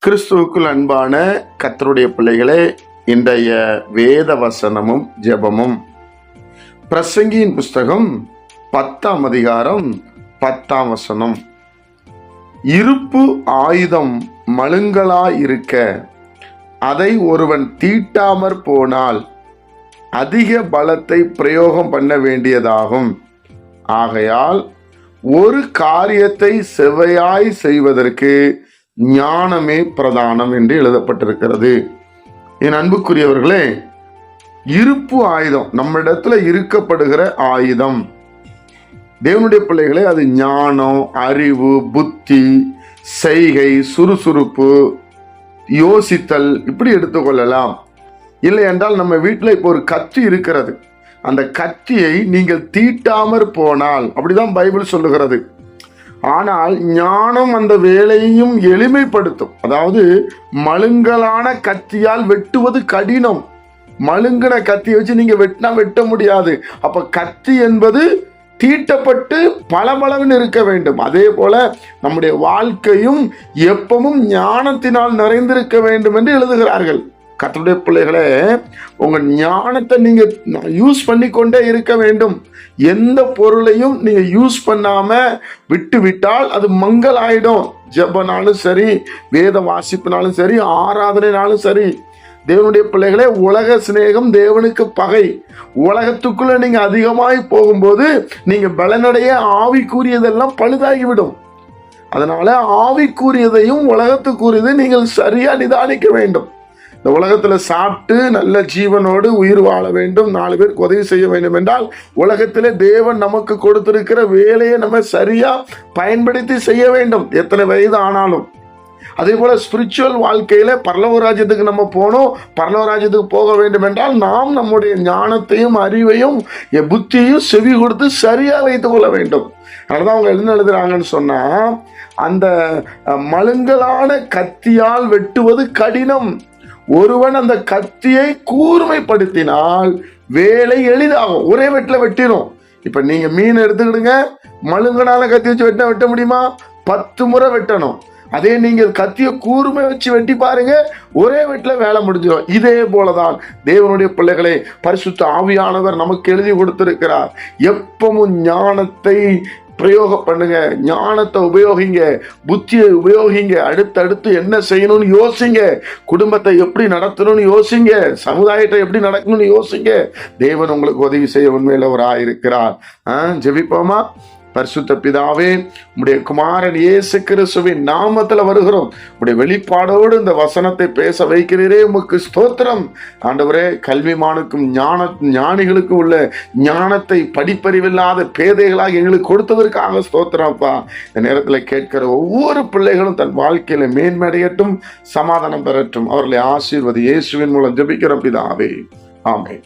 கிறிஸ்துவுக்குள் அன்பான கர்த்தருடைய பிள்ளைகளே, இன்றைய வேத வசனமும் ஜெபமும் பிரசங்கியின் புஸ்தகம் 10ஆம் அதிகாரம் 10ஆம் வசனம். இருப்பு ஆயுதம் மழுங்கலாயிருக்க அதை ஒருவன் தீட்டாமற் போனால் அதிக பலத்தை பிரயோகம் பண்ண வேண்டியதாகும். ஆகையால் ஒரு காரியத்தை செவ்வையாய் செய்வதற்கு ஞானமே பிரதானம் என்று எழுதப்பட்டிருக்கிறது. என் அன்புக்குரியவர்களே, இருப்பு ஆயுதம் நம்மிடத்துல இருக்கப்படுகிற ஆயுதம். தேவனுடைய பிள்ளைகளே, அது ஞானம், அறிவு, புத்தி, செய்கை, சுறுசுறுப்பு, யோசித்தல், இப்படி எடுத்துக்கொள்ளலாம். இல்லை என்றால் நம்ம வீட்டில் இப்போ ஒரு கத்தி இருக்கிறது. அந்த கத்தியை நீங்கள் தீட்டாமற் போனால், அப்படிதான் பைபிள் சொல்லுகிறது. ஆனால் ஞானம் அந்த வேலையையும் எளிமைப்படுத்தும். அதாவது மழுங்கலான கத்தியால் வெட்டுவது கடினம். மழுங்கின கத்தியை வச்சு நீங்க வெட்ட முடியாது. அப்ப கத்தி என்பது தீட்டப்பட்டு பளபளன்னு இருக்க வேண்டும். அதே போல நம்முடைய வாழ்க்கையும் எப்பவும் ஞானத்தினால் நிறைந்திருக்க வேண்டும் என்று எழுதுகிறார்கள். கர்த்தருடைய பிள்ளைகளே, உங்க ஞானத்தை நீங்க யூஸ் பண்ணி கொண்டே இருக்க வேண்டும். எந்த பொருளையும் நீங்க யூஸ் பண்ணாம விட்டு விட்டால் அது மங்கல் ஆயிடும். ஜெபனாலும் சரி, வேத வாசிப்புனாலும் சரி, ஆராதனைனாலும் சரி. தேவனுடைய பிள்ளைகளே, உலக சிநேகம் தேவனுக்கு பகை. உலகத்துக்குள்ள நீங்க அதிகமாய் போகும்போது நீங்க பலனடைய ஆவிக்குரியதெல்லாம் பழுதாகிவிடும். அதனால ஆவிக்குரியதையும் உலகத்துக்குரியதையும் நீங்கள் சரியா நிதானிக்க வேண்டும். இந்த உலகத்துல சாப்பிட்டு நல்ல ஜீவனோடு உயிர் வாழ வேண்டும், 4 பேருக்கு உதவி செய்ய வேண்டும் என்றால் உலகத்திலே தேவன் நமக்கு கொடுத்திருக்கிற வேலையை நம்ம சரியா பயன்படுத்தி செய்ய வேண்டும், எத்தனை வயது ஆனாலும். அதே போல ஸ்பிரிச்சுவல் வாழ்க்கையில பரலோக ராஜ்யத்துக்கு நம்ம போனோம், பரலோக ராஜ்யத்துக்கு போக வேண்டும் என்றால் நாம் நம்முடைய ஞானத்தையும் அறிவையும் புத்தியையும் செவி கொடுத்து சரியா வைத்துக் கொள்ள வேண்டும். அதனாலதான் அவங்க என்ன எழுதுறாங்கன்னு சொன்னா, அந்த மழுங்கலான கத்தியால் வெட்டுவது கடினம். ஒருவன் அந்த கத்தியை கூர்மைப்படுத்தினால் வேலை எளிதாகும். ஒரே வெட்டில வெட்டிடும். இப்ப நீங்க மீன் எடுத்துக்கிடுங்க, மழுங்கனால கத்தி வச்சு வெட்ட முடியுமா? 10 முறை வெட்டணும். அதே நீங்க கத்திய கூர்மை வச்சு வெட்டி பாருங்க, ஒரே வெட்டில வேலை முடிஞ்சிடும். இதே போலதான் தேவனுடைய பிள்ளைகளை பரிசுத்த ஆவியானவர் நமக்கு எழுதி கொடுத்திருக்கிறார். எப்பவும் ஞானத்தை பிரயோகம் பண்ணுங்க, ஞானத்தை உபயோகிங்க, புத்தியை உபயோகிங்க. அடுத்தடுத்து என்ன செய்யணும்னு யோசிங்க, குடும்பத்தை எப்படி நடத்தணும்னு யோசிங்க, சமுதாயத்தை எப்படி நடக்கணும்னு யோசிங்க. தேவன் உங்களுக்கு உதவி செய்ய உண்மையிலவராக இருக்கிறார். ஜெபிப்போமா? பரிசுத்த பிதாவே, உம்முடைய குமாரன் இயேசு கிறிஸ்துவின் நாமத்துல வருகிறோம். உம்முடைய வெளிப்பாடோடு இந்த வசனத்தை பேச வைக்கிறீரே, உமக்கு ஸ்தோத்திரம். ஆண்டவரே, கல்விமானுக்கும் ஞானிகளுக்கும் உள்ள ஞானத்தை படிப்பறிவில்லாத பேதைகளாக எங்களுக்கு கொடுத்ததற்காக ஸ்தோத்திரம்ப்பா. இந்த நேரத்தில் கேட்கிற ஒவ்வொரு பிள்ளைகளும் தன் வாழ்க்கையில மேன்மையடையட்டும், சமாதானம் பெறட்டும். அவர்களை ஆசீர்வதி. இயேசுவின் மூலம் ஜெபிக்கிற பிதாவே, ஆமென்.